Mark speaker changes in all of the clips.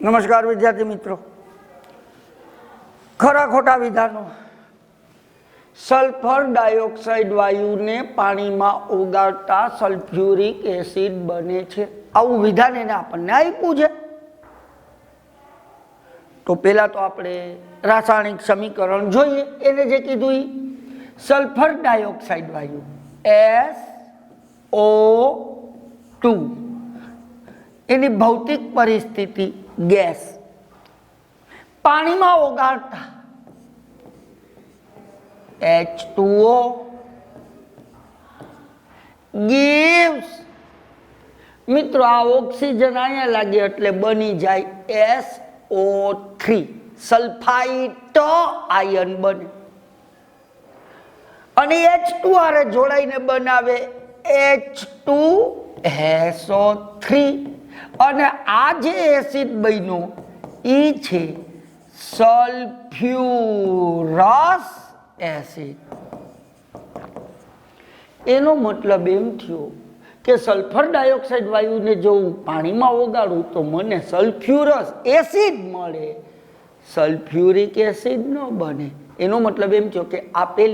Speaker 1: નમસ્કાર વિદ્યાર્થી મિત્રો, ખરા ખોટા વિધાનો. સલ્ફર ડાયોક્સાઇડ વાયુને પાણીમાં ઓગાળતા સલ્ફ્યુરિક એસિડ બને છે. આવું વિધાન એને આપણને આપ્યું છે. તો પહેલા તો આપણે રાસાયણિક સમીકરણ જોઈએ. એને જે કીધું એ સલ્ફર ડાયોક્સાઇડ વાયુ SO2 એની ભૌતિક પરિસ્થિતિ ગેસ પાણીમાં ઓગાળતા H2O gives, મિત્રો આ ઓક્સિજન અહીંયા લાગે એટલે બની જાય SO3, સલ્ફાઇડ આયન બને અને H2 હારે જોડાઈને બનાવે H2SO3 અને આ જે એસિડ બન્યો એ છે સલ્ફ્યુરસ એસિડ. એનો મતલબ એમ થયો કે સલ્ફર ડાયોક્સાઇડ વાયુને જો હું પાણીમાં ઓગાળું તો મને સલ્ફ્યુરસ એસિડ મળે, સલ્ફ્યુરિક એસિડ ન બને. એનો મતલબ એમ થયો કે આપેલ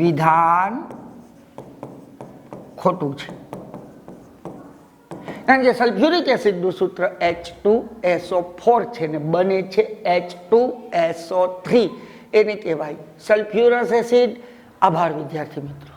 Speaker 1: વિધાન ખોટું છે. કારણ કે સલ્ફ્યુરિક એસિડનું સૂત્ર H2SO4 છે ને બને છે H2SO3, એને કહેવાય સલ્ફ્યુરસ એસિડ. આભાર વિદ્યાર્થી મિત્રો.